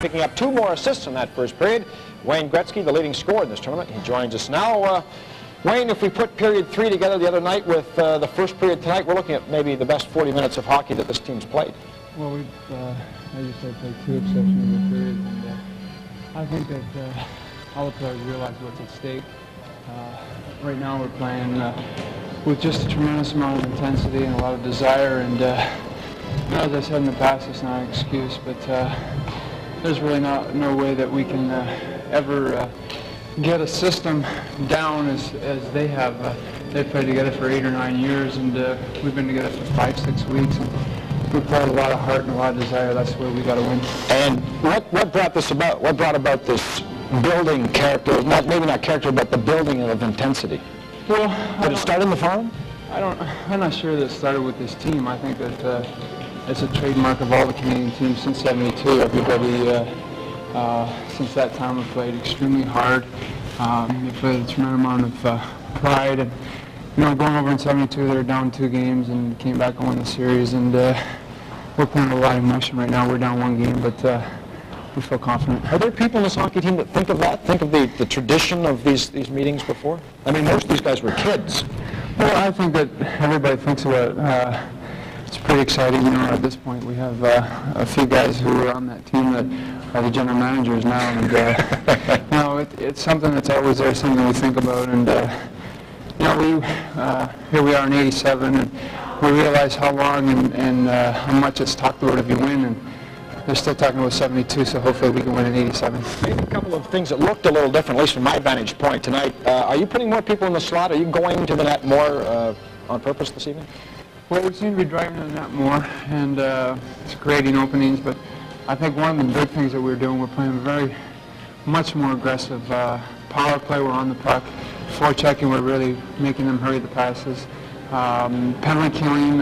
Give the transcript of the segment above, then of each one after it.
picking up 2 more assists in that first period. Wayne Gretzky, the leading scorer in this tournament, he joins us now. Wayne, if we put period 3 together the other night with the first period tonight, we're looking at maybe the best 40 minutes of hockey that this team's played. Well, we've, as you said, played 2 exceptional periods, and I think that all the players realize what's at stake. Right now we're playing with just a tremendous amount of intensity and a lot of desire, and as I said in the past, it's not an excuse, but there's really no way that we can ever get a system down as they have. They've played together for 8 or 9 years, and we've been together for 5-6 weeks. And we've played a lot of heart and a lot of desire. That's the way we got to win. And what brought this about? What brought about this building character? Maybe not character, but the building of intensity. Well, did it start in the farm? I'm not sure that it started with this team. I think that it's a trademark of all the Canadian teams since '72. Everybody since that time have played extremely hard. They played a tremendous amount of pride, and going over in '72, they were down 2 games and came back and won the series. And we're playing a lot of emotion right now. We're down 1 game, but we feel confident. Are there people in this hockey team that think of that? Think of the tradition of these meetings before? I mean, most of these guys were kids. Well, I think that everybody thinks about it. It's pretty exciting. At this point, we have a few guys who are on that team that are the general managers now, and it's something that's always there, something we think about, and here we are in '87, and we realize how long and how much it's talked about if you win, and they're still talking about '72, so hopefully we can win in '87. Maybe a couple of things that looked a little different, at least from my vantage point tonight. Are you putting more people in the slot? Are you going to the net more on purpose this evening? Well, we seem to be driving the net more, and it's creating openings, but I think one of the big things that we're doing, we're playing very much more aggressive power play. We're on the puck. Forechecking, we're really making them hurry the passes. Penalty killing,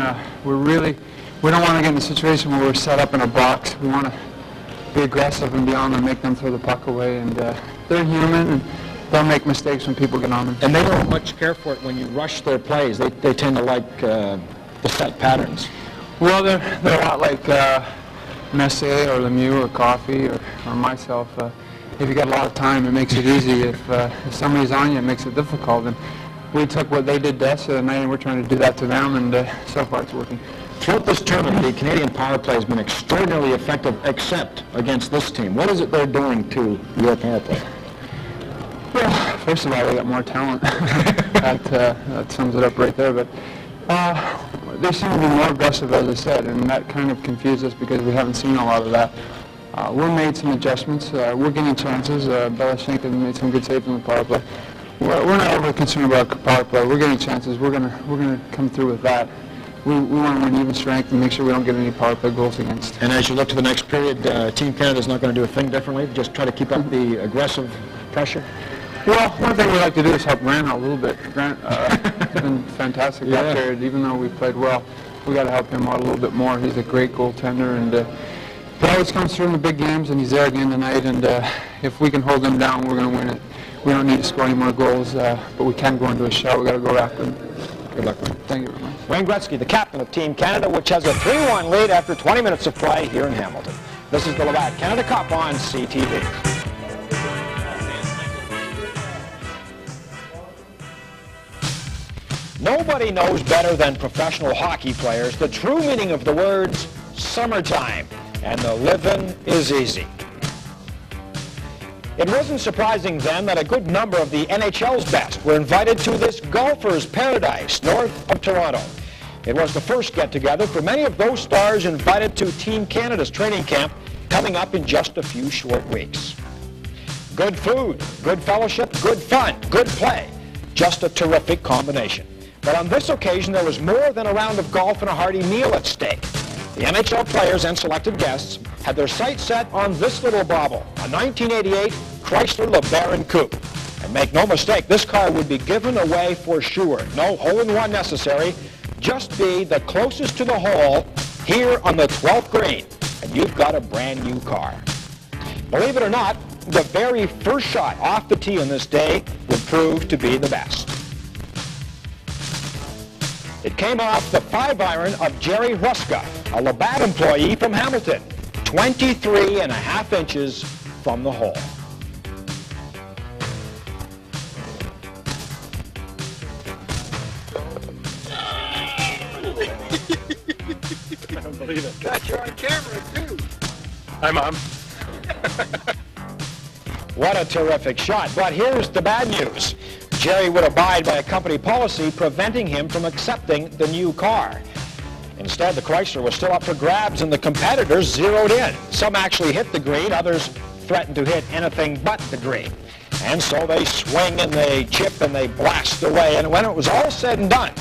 we don't want to get in a situation where we're set up in a box. We want to be aggressive and be on them, make them throw the puck away. And they're human, and they'll make mistakes when people get on them. And they don't much care for it when you rush their plays. They tend to like the set patterns. Well, they're a lot like Messier or Lemieux or Coffey or myself. If you got a lot of time, it makes it easy. If somebody's on you, it makes it difficult. And we took what they did to us the other night, and we're trying to do that to them, and so far it's working. Throughout this tournament, the Canadian power play has been extraordinarily effective, except against this team. What is it they're doing to your power play? Well, first of all, they got more talent. That sums it up right there. But they seem to be more aggressive, as I said, and that kind of confused us because we haven't seen a lot of that. We made some adjustments. We're getting chances. Belichick has made some good saves in the power play. We're not overly concerned about power play. We're getting chances. We're gonna come through with that. We want to win even strength and make sure we don't get any power play goals against. And as you look to the next period, Team Canada's not going to do a thing differently. Just try to keep up the aggressive pressure. Well, one thing we like to do is help Grant out a little bit. Grant has been fantastic that period. Even though we played well, we got to help him out a little bit more. He's a great goaltender, and he always comes through in the big games, and he's there again tonight. And if we can hold him down, we're going to win it. We don't need to score any more goals, but we can go into a shot. We got to go after him. Good luck, Wayne. Thank you very much. Wayne Gretzky, the captain of Team Canada, which has a 3-1 lead after 20 minutes of play here in Hamilton. This is the Labatt Canada Cup on CTV. Nobody knows better than professional hockey players the true meaning of the words summertime, and the living is easy. It wasn't surprising then that a good number of the NHL's best were invited to this golfer's paradise north of Toronto. It was the first get-together for many of those stars invited to Team Canada's training camp coming up in just a few short weeks. Good food, good fellowship, good fun, good play. Just a terrific combination. But on this occasion, there was more than a round of golf and a hearty meal at stake. The NHL players and selected guests had their sights set on this little bauble, a 1988 Chrysler LeBaron Coupe. And make no mistake, this car would be given away for sure. No hole-in-one necessary. Just be the closest to the hole here on the 12th green, and you've got a brand new car. Believe it or not, the very first shot off the tee on this day would prove to be the best. It came off the 5-iron of Jerry Ruska, a Labatt employee from Hamilton. 23.5 inches from the hole. I don't believe it. Got you on camera, too. Hi, Mom. What a terrific shot. But here's the bad news. Jerry would abide by a company policy preventing him from accepting the new car. Instead, the Chrysler was still up for grabs and the competitors zeroed in. Some actually hit the green, others threatened to hit anything but the green. And so they swing and they chip and they blast away. And when it was all said and done,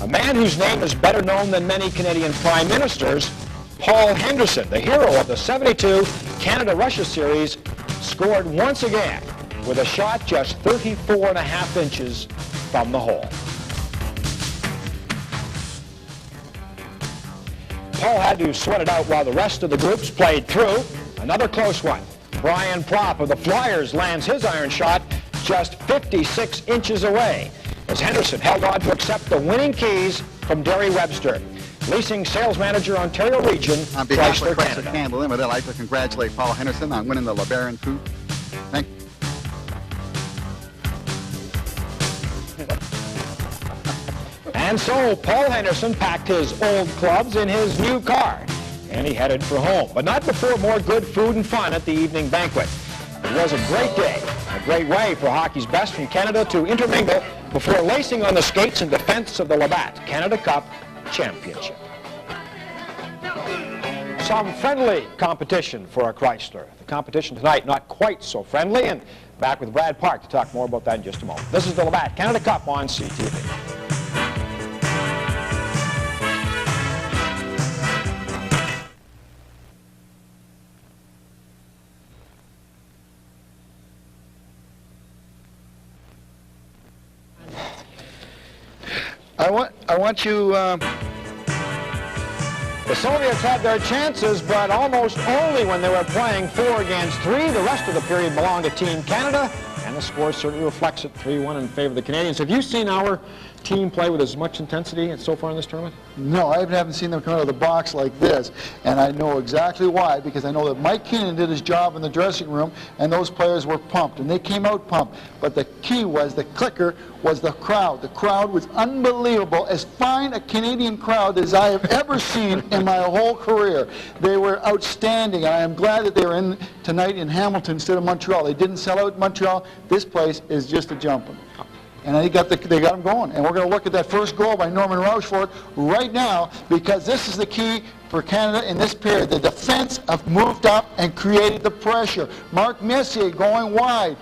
a man whose name is better known than many Canadian prime ministers, Paul Henderson, the hero of the '72 Canada-Russia series, scored once again with a shot just 34.5 inches from the hole. Paul had to sweat it out while the rest of the groups played through. Another close one. Brian Propp of the Flyers lands his iron shot just 56 inches away as Henderson held on to accept the winning keys from Derry Webster, leasing sales manager, Ontario Region, On behalf Chrysler of Chrysler Canada. Canada Limited, I'd like to congratulate Paul Henderson on winning the LeBaron Coupe. Thank you. And so Paul Henderson packed his old clubs in his new car, and he headed for home. But not before more good food and fun at the evening banquet. It was a great day, a great way for hockey's best from Canada to intermingle before lacing on the skates in defense of the Labatt Canada Cup Championship. Some friendly competition for a Chrysler. The competition tonight not quite so friendly, and back with Brad Park to talk more about that in just a moment. This is the Labatt Canada Cup on CTV. I want you. The Soviets had their chances, but almost only when they were playing 4 against 3. The rest of the period belonged to Team Canada, and the score certainly reflects it, 3-1 in favor of the Canadians. Have you seen our team play with as much intensity so far in this tournament? No, I haven't seen them come out of the box like this, and I know exactly why, because I know that Mike Keenan did his job in the dressing room, and those players were pumped, and they came out pumped. But the key was, the clicker was the crowd. The crowd was unbelievable, as fine a Canadian crowd as I have ever seen in my whole career. They were outstanding, and I am glad that they were in tonight in Hamilton instead of Montreal. They didn't sell out Montreal. This place is just a jumping. And they got them going. And we're going to look at that first goal by Norman Rochefort right now, because this is the key for Canada in this period. The defense have moved up and created the pressure. Mark Messier going wide.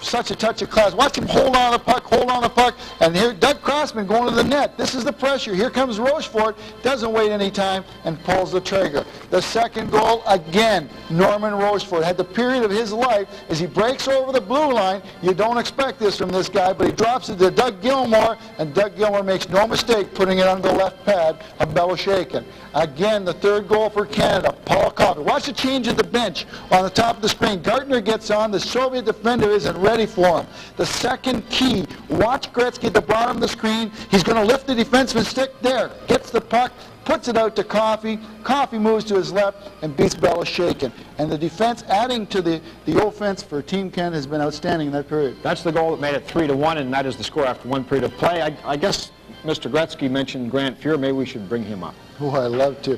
Such a touch of class. Watch him hold on the puck, and here Doug Crossman going to the net. This is the pressure. Here comes Rochefort, doesn't wait any time, and pulls the trigger. The second goal, again, Norman Rochefort had the period of his life as he breaks over the blue line. You don't expect this from this guy, but he drops it to Doug Gilmour, and Doug Gilmour makes no mistake putting it under the left pad of Beloshaikin. Again, the third goal for Canada, Paul Coffey. Watch the change at the bench on the top of the screen. Gartner gets on. The Soviet defender isn't ready for him. The second key, watch Gretzky at the bottom of the screen. He's going to lift the defenseman stick there. Gets the puck, puts it out to Coffey. Coffey moves to his left and beats Beloshaikin. And the defense, adding to the offense for Team Canada, has been outstanding in that period. That's the goal that made it 3-1, and that is the score after 1 period of play. I guess Mr. Gretzky mentioned Grant Fuhr. Maybe we should bring him up. Oh, I love to.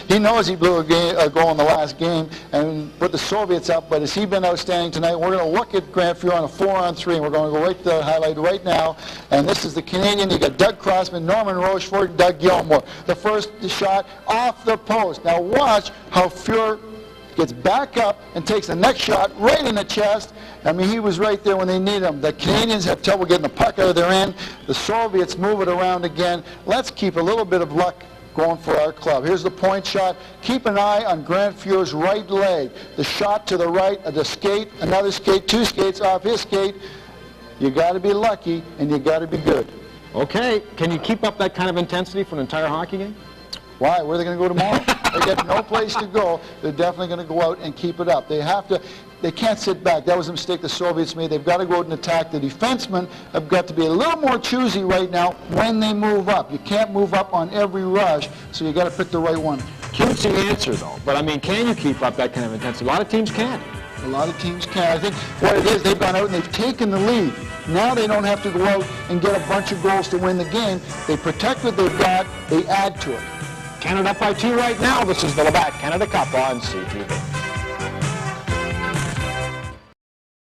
He knows he blew a goal in the last game and put the Soviets up, but has he been outstanding tonight? We're going to look at Grant Fuhr on a 4-on-3, and we're going to go right to the highlight right now. And this is the Canadian. You got Doug Crossman, Norman Rochefort, and Doug Gilmour. The first shot off the post. Now watch how Fuhr gets back up and takes the next shot right in the chest. I mean, he was right there when they need him. The Canadians have trouble getting the puck out of their end. The Soviets move it around again. Let's keep a little bit of luck going for our club. Here's the point shot. Keep an eye on Grant Fuhr's right leg. The shot to the right of the skate, another skate, 2 skates off his skate. You got to be lucky, and you got to be good. Okay, can you keep up that kind of intensity for an entire hockey game? Why? Where are they going to go tomorrow? They got no place to go. They're definitely going to go out and keep it up. They can't sit back. That was a mistake the Soviets made. They've got to go out and attack. The defensemen have got to be a little more choosy right now when they move up. You can't move up on every rush, so you got to pick the right one. Cutesy answer, though. But, I mean, can you keep up that kind of intensity? A lot of teams can't. A lot of teams can. I think what it is, they've gone out and they've taken the lead. Now they don't have to go out and get a bunch of goals to win the game. They protect what they've got. They add to it. Canada up by 2 right now. This is the Labatt Canada Cup on CTV.